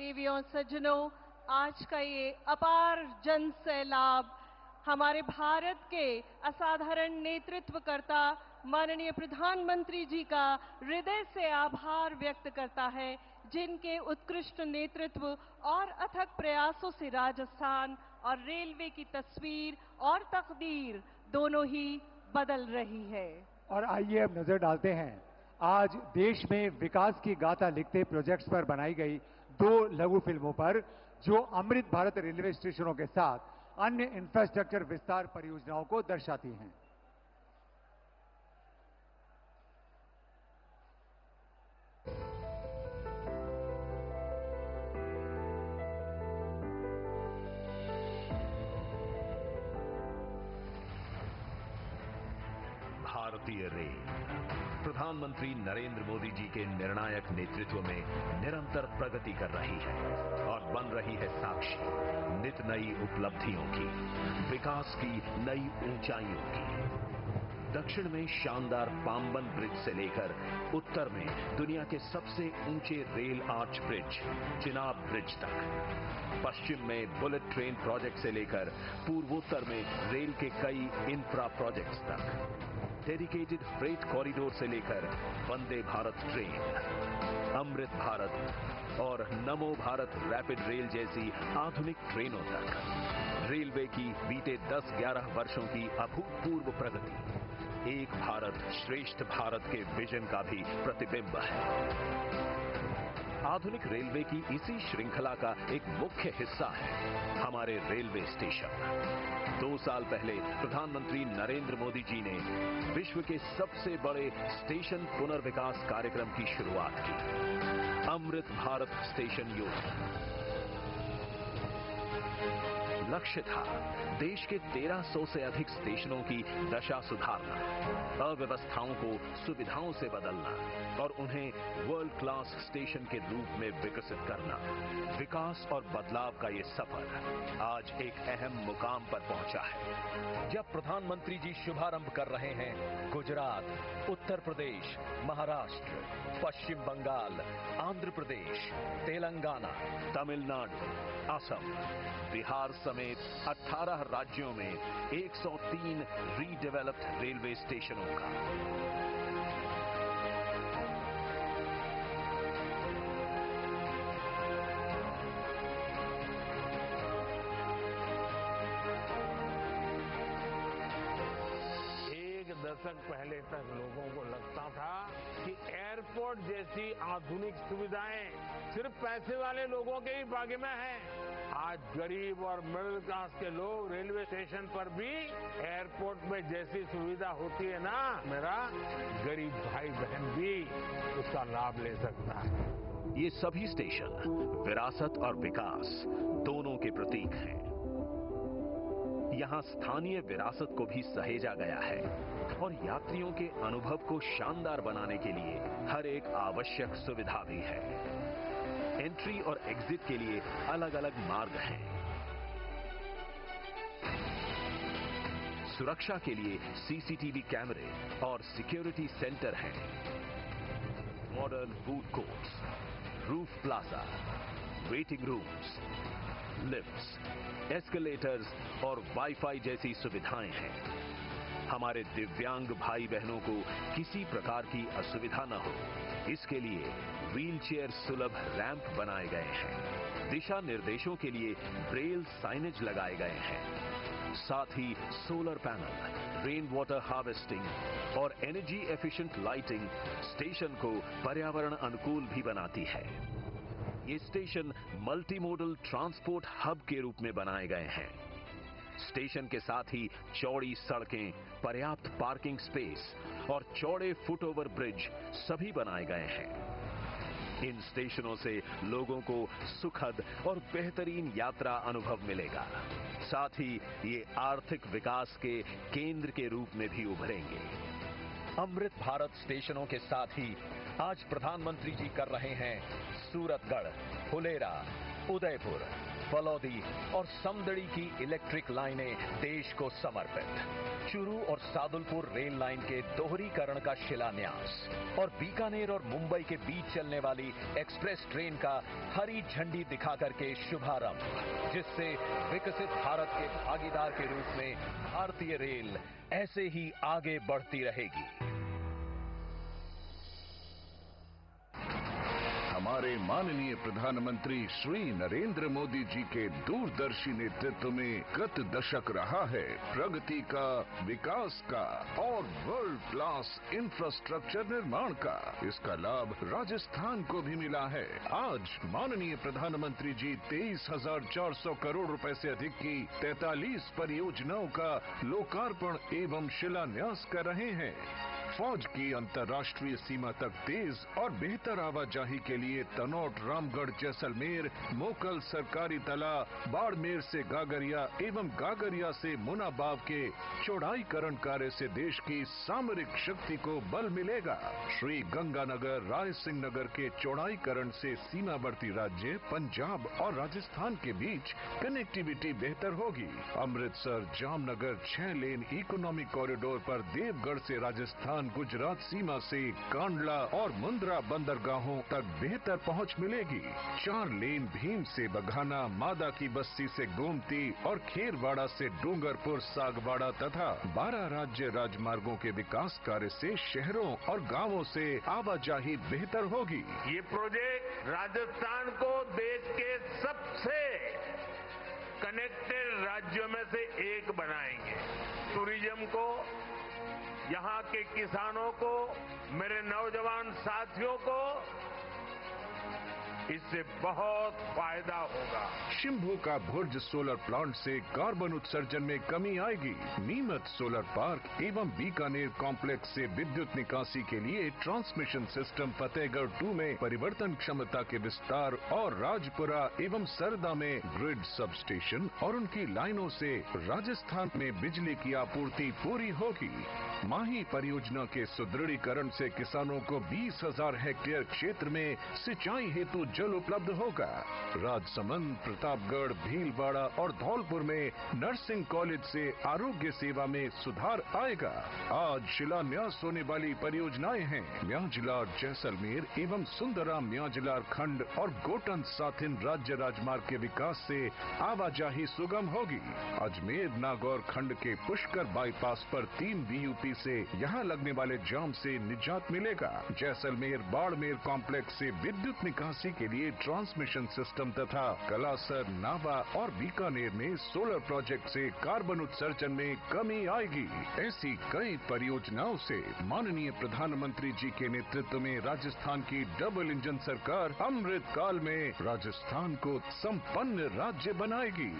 देवी और सज्जनों, आज का ये अपार जन सैलाब हमारे भारत के असाधारण नेतृत्वकर्ता माननीय प्रधानमंत्री जी का हृदय से आभार व्यक्त करता है, जिनके उत्कृष्ट नेतृत्व और अथक प्रयासों से राजस्थान और रेलवे की तस्वीर और तकदीर दोनों ही बदल रही है। और आइए अब नजर डालते हैं आज देश में विकास की गाथा लिखते प्रोजेक्ट्स पर बनाई गई 2 लघु फिल्मों पर, जो अमृत भारत रेलवे स्टेशनों के साथ अन्य इंफ्रास्ट्रक्चर विस्तार परियोजनाओं को दर्शाती हैं। भारतीय रेल प्रधानमंत्री नरेंद्र मोदी जी के निर्णायक नेतृत्व में निरंतर प्रगति कर रही है और बन रही है साक्षी नित नई उपलब्धियों की, विकास की नई ऊंचाइयों की। दक्षिण में शानदार पाम्बन ब्रिज से लेकर उत्तर में दुनिया के सबसे ऊंचे rail arch bridge Chenab bridge तक, पश्चिम में बुलेट ट्रेन प्रोजेक्ट से लेकर पूर्वोत्तर में रेल के कई इंफ्रा प्रोजेक्ट्स तक, डेडिकेटेड फ्रेट कॉरिडोर से लेकर वंदे भारत ट्रेन, अमृत भारत और नमो भारत रैपिड रेल जैसी आधुनिक ट्रेनों तक रेलवे की बीते 10-11 वर्षों की अभूतपूर्व प्रगति एक भारत श्रेष्ठ भारत के विजन का भी प्रतिबिंब है। आधुनिक रेलवे की इसी श्रृंखला का एक मुख्य हिस्सा है हमारे रेलवे स्टेशन। 2 साल पहले प्रधानमंत्री नरेंद्र मोदी जी ने विश्व के सबसे बड़े स्टेशन पुनर्विकास कार्यक्रम की शुरुआत की, अमृत भारत स्टेशन योजना। लक्ष्य था देश के 1300 से अधिक स्टेशनों की दशा सुधारना, अव्यवस्थाओं को सुविधाओं से बदलना और उन्हें वर्ल्ड क्लास स्टेशन के रूप में विकसित करना। विकास और बदलाव का ये सफर आज एक अहम मुकाम पर पहुंचा है, जब प्रधानमंत्री जी शुभारंभ कर रहे हैं गुजरात, उत्तर प्रदेश, महाराष्ट्र, पश्चिम बंगाल, आंध्र प्रदेश, तेलंगाना, तमिलनाडु, असम, बिहार समेत 18 राज्यों में 103 रीडेवलप्ड रेलवे स्टेशनों का। एक दशक पहले तक लोगों को लगता था कि एयरपोर्ट जैसी आधुनिक सुविधाएं सिर्फ पैसे वाले लोगों के ही भाग्य में हैं। आज गरीब और मिडिल क्लास के लोग रेलवे स्टेशन पर भी एयरपोर्ट में जैसी सुविधा होती है ना, मेरा गरीब भाई बहन भी उसका लाभ ले सकता है। ये सभी स्टेशन विरासत और विकास दोनों के प्रतीक हैं। यहां स्थानीय विरासत को भी सहेजा गया है और यात्रियों के अनुभव को शानदार बनाने के लिए हर एक आवश्यक सुविधा भी है। एंट्री और एग्जिट के लिए अलग अलग मार्ग हैं। सुरक्षा के लिए सीसीटीवी कैमरे और सिक्योरिटी सेंटर हैं। Modern food courts, roof plaza, waiting rooms, lifts, escalators और वाईफाई जैसी सुविधाएं हैं। हमारे दिव्यांग भाई बहनों को किसी प्रकार की असुविधा न हो, इसके लिए व्हीलचेयर सुलभ रैंप बनाए गए हैं। दिशा निर्देशों के लिए ब्रेल साइनेज लगाए गए हैं। साथ ही solar panel, rain water harvesting और एनर्जी एफिशिएंट लाइटिंग स्टेशन को पर्यावरण अनुकूल भी बनाती है। ये station multi modal transport hub के रूप में बनाए गए हैं। स्टेशन के साथ ही चौड़ी सड़कें, पर्याप्त पार्किंग स्पेस और चौड़े फुटओवर ब्रिज सभी बनाए गए हैं। इन स्टेशनों से लोगों को सुखद और बेहतरीन यात्रा अनुभव मिलेगा। साथ ही ये आर्थिक विकास के केंद्र के रूप में भी उभरेंगे। अमृत भारत स्टेशनों के साथ ही आज प्रधानमंत्री जी कर रहे हैं सूरतगढ़, फुलेरा, उदयपुर, फलौदी और समदड़ी की इलेक्ट्रिक लाइनें देश को समर्पित, चूरू और सादुलपुर रेल लाइन के दोहरीकरण का शिलान्यास और बीकानेर और मुंबई के बीच चलने वाली एक्सप्रेस ट्रेन का हरी झंडी दिखाकर के शुभारंभ, जिससे विकसित भारत के भागीदार के रूप में भारतीय रेल ऐसे ही आगे बढ़ती रहेगी। हमारे माननीय प्रधानमंत्री श्री नरेंद्र मोदी जी के दूरदर्शी नेतृत्व में गत दशक रहा है प्रगति का, विकास का और वर्ल्ड क्लास इंफ्रास्ट्रक्चर निर्माण का। इसका लाभ राजस्थान को भी मिला है। आज माननीय प्रधानमंत्री जी 23,400 करोड़ रुपए से अधिक की 43 परियोजनाओं का लोकार्पण एवं शिलान्यास कर रहे हैं। फौज की अंतर्राष्ट्रीय सीमा तक तेज और बेहतर आवाजाही के लिए तनोट, रामगढ़, जैसलमेर, मोकल सरकारी तला, बाड़मेर से गागरिया एवं गागरिया से मुनाबाव के चौड़ाईकरण कार्य से देश की सामरिक शक्ति को बल मिलेगा। श्री गंगानगर, राय सिंह नगर के चौड़ाईकरण से सीमावर्ती राज्य पंजाब और राजस्थान के बीच कनेक्टिविटी बेहतर होगी। अमृतसर जामनगर 6 लेन इकोनॉमिक कॉरिडोर पर देवगढ़ से राजस्थान गुजरात सीमा से कांडला और मुंद्रा बंदरगाहों तक बेहतर पहुंच मिलेगी। 4 लेन भीम से बघाना, मादा की बस्ती से गोमती और खेरवाड़ा से डूंगरपुर सागवाड़ा तथा 12 राज्य राजमार्गों के विकास कार्य से शहरों और गांवों से आवाजाही बेहतर होगी। ये प्रोजेक्ट राजस्थान को देश के सबसे कनेक्टेड राज्यों में से एक बनाएंगे। टूरिज्म को, यहाँ के किसानों को, मेरे नौजवान साथियों को इससे बहुत फायदा होगा। शिम्भू का भुर्ज सोलर प्लांट से कार्बन उत्सर्जन में कमी आएगी। नीमच सोलर पार्क एवं बीकानेर कॉम्प्लेक्स से विद्युत निकासी के लिए ट्रांसमिशन सिस्टम फतेहगढ़ 2 में परिवर्तन क्षमता के विस्तार और राजपुरा एवं सरदा में ग्रिड सब स्टेशन और उनकी लाइनों से राजस्थान में बिजली की आपूर्ति पूरी होगी। माही परियोजना के सुदृढ़ीकरण से किसानों को 20,000 हेक्टेयर क्षेत्र में सिंचाई हेतु जल उपलब्ध होगा। राजसमंद, प्रतापगढ़, भीलवाड़ा और धौलपुर में नर्सिंग कॉलेज से आरोग्य सेवा में सुधार आएगा। आज शिलान्यास होने वाली परियोजनाएं हैं म्याजलार जैसलमेर एवं सुंदराम म्याजलार खंड और गोटन साथिन राज्य राजमार्ग के विकास से आवाजाही सुगम होगी। अजमेर नागौर खंड के पुष्कर बाईपास पर 3 BUP से यहाँ लगने वाले जाम से निजात मिलेगा। जैसलमेर बाड़मेर कॉम्प्लेक्स से विद्युत निकासी के लिए ट्रांसमिशन सिस्टम तथा कलासर, नावा और बीकानेर में सोलर प्रोजेक्ट से कार्बन उत्सर्जन में कमी आएगी। ऐसी कई परियोजनाओं से माननीय प्रधानमंत्री जी के नेतृत्व में राजस्थान की डबल इंजन सरकार अमृत काल में राजस्थान को संपन्न राज्य बनाएगी।